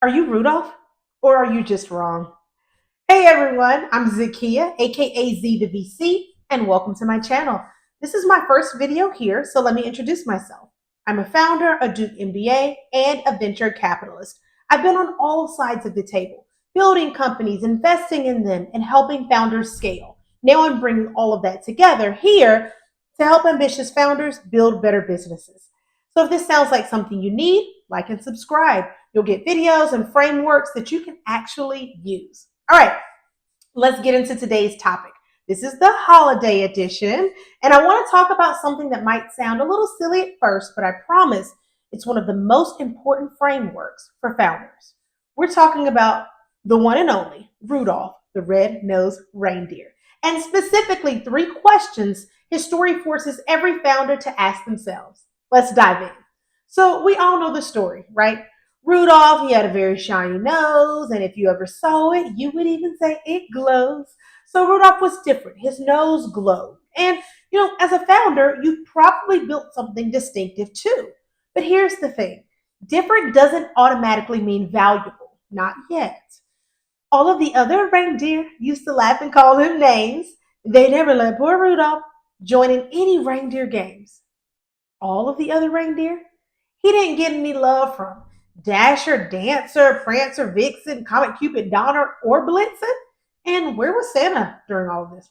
Are you Rudolph? Or are you just wrong? Hey everyone, I'm Zakia, aka Z the VC, and welcome to my channel. This is my first video here, so let me introduce myself. I'm a founder, a Duke MBA, and a venture capitalist. I've been on all sides of the table, building companies, investing in them, and helping founders scale. Now I'm bringing all of that together here to help ambitious founders build better businesses. So if this sounds like something you need, like and subscribe. You'll get videos and frameworks that you can actually use. All right, let's get into today's topic. This is the holiday edition, and I want to talk about something that might sound a little silly at first, but I promise it's one of the most important frameworks for founders. We're talking about the one and only Rudolph the Red-Nosed Reindeer, and specifically three questions his story forces every founder to ask themselves. Let's dive in. So, we all know the story, right? Rudolph, he had a very shiny nose, and if you ever saw it, you would even say it glows. So Rudolph was different. His nose glowed. And, as a founder, you probably built something distinctive too. But here's the thing different doesn't automatically mean valuable. Not yet. All of the other reindeer used to laugh and call him names. They never let poor Rudolph join in any reindeer games. All of the other reindeer, he didn't get any love from Dasher, Dancer, Prancer, Vixen, Comet Cupid, Donner, or Blitzen. And where was Santa during all of this?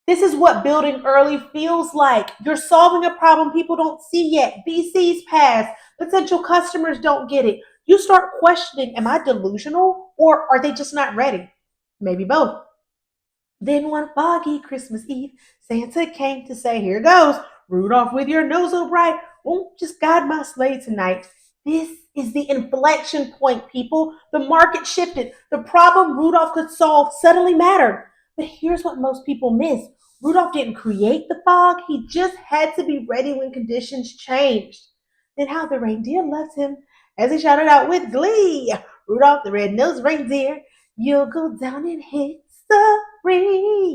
This is what building early feels like. You're solving a problem people don't see yet. VCs pass. Potential customers don't get it. You start questioning, am I delusional or are they just not ready? Maybe both. Then one foggy Christmas Eve, Santa came to say, here goes, Rudolph with your nose so bright, won't just guide my sleigh tonight. This is the inflection point, people. The market shifted. The problem Rudolph could solve suddenly mattered. But here's what most people miss. Rudolph didn't create the fog. He just had to be ready when conditions changed. Then how the reindeer loved him as he shouted out with glee, Rudolph the red-nosed reindeer, you'll go down in history.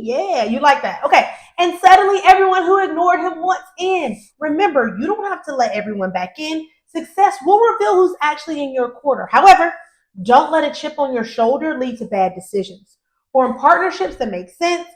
Yeah, you like that. Okay. And suddenly everyone who ignored him wants in. Remember, you don't have to let everyone back in. Success will reveal who's actually in your corner. However, don't let a chip on your shoulder lead to bad decisions. Form partnerships that make sense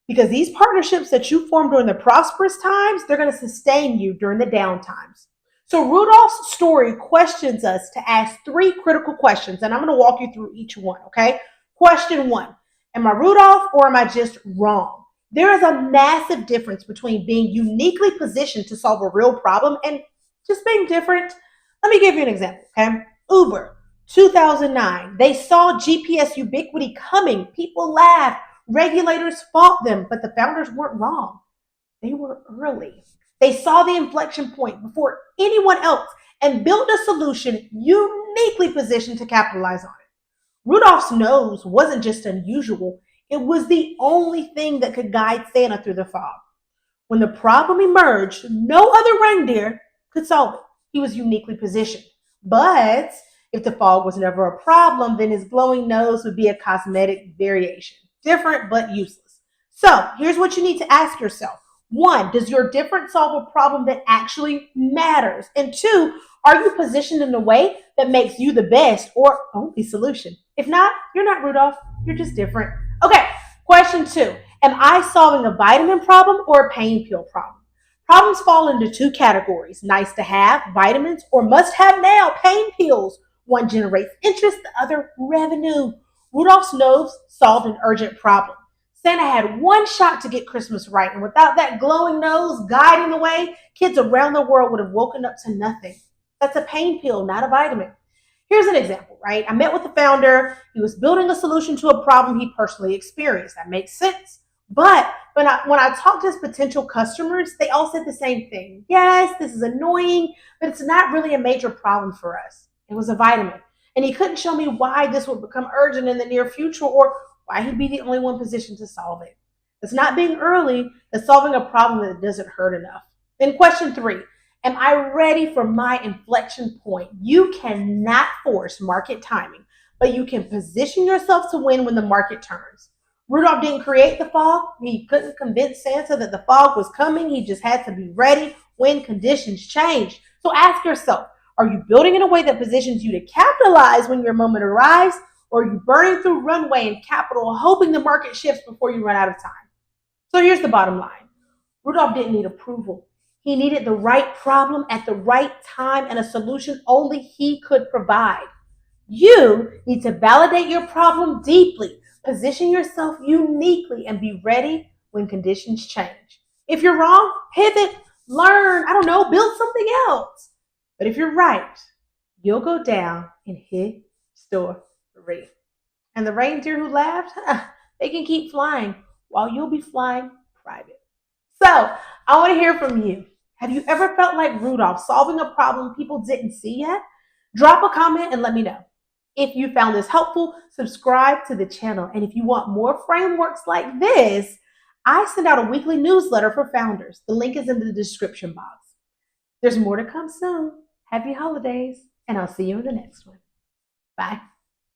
because these partnerships that you form during the prosperous times, they're going to sustain you during the down times. So Rudolph's story questions us to ask three critical questions, and I'm going to walk you through each one, okay? Question one, am I Rudolph or am I just wrong? There is a massive difference between being uniquely positioned to solve a real problem and just being different. Let me give you an example, okay? Uber, 2009. They saw GPS ubiquity coming. People laughed. Regulators fought them, but the founders weren't wrong. They were early. They saw the inflection point before anyone else and built a solution uniquely positioned to capitalize on it. Rudolph's nose wasn't just unusual, it was the only thing that could guide Santa through the fog. When the problem emerged, no other reindeer could solve it. He was uniquely positioned. But if the fog was never a problem, then his glowing nose would be a cosmetic variation. Different but useless. So here's what you need to ask yourself. One, does your difference solve a problem that actually matters? And two, are you positioned in a way that makes you the best or only solution? If not, you're not Rudolph. You're just different. Okay, question two. Am I solving a vitamin problem or a pain pill problem? Problems fall into two categories nice to have, vitamins, or must have now, pain pills. One generates interest, the other revenue. Rudolph's nose solved an urgent problem. Santa had one shot to get Christmas right, and without that glowing nose guiding the way, kids around the world would have woken up to nothing. That's a pain pill, not a vitamin. Here's an example, right? I met with the founder. He was building a solution to a problem he personally experienced. That makes sense. But when I talked to his potential customers, they all said the same thing. Yes, this is annoying, but it's not really a major problem for us. It was a vitamin. And he couldn't show me why this would become urgent in the near future or why he'd be the only one positioned to solve it. It's not being early, it's solving a problem that doesn't hurt enough. Then question three, am I ready for my inflection point? You cannot force market timing, but you can position yourself to win when the market turns. Rudolph didn't create the fog. He couldn't convince Santa that the fog was coming. He just had to be ready when conditions changed. So ask yourself, Are you building in a way that positions you to capitalize when your moment arrives? Or are you burning through runway and capital, hoping the market shifts before you run out of time? So here's the bottom line. Rudolph didn't need approval. He needed the right problem at the right time and a solution only he could provide. You need to validate your problem deeply, position yourself uniquely, and be ready when conditions change. If you're wrong, pivot, learn, I don't know, build something else. But if you're right, you'll go down in history. And the reindeer who laughed, they can keep flying while you'll be flying private. So I want to hear from you. Have you ever felt like Rudolph solving a problem people didn't see yet? Drop a comment and let me know. If you found this helpful, subscribe to the channel. And if you want more frameworks like this, I send out a weekly newsletter for founders. The link is in the description box. There's more to come soon. Happy holidays, and I'll see you in the next one. Bye.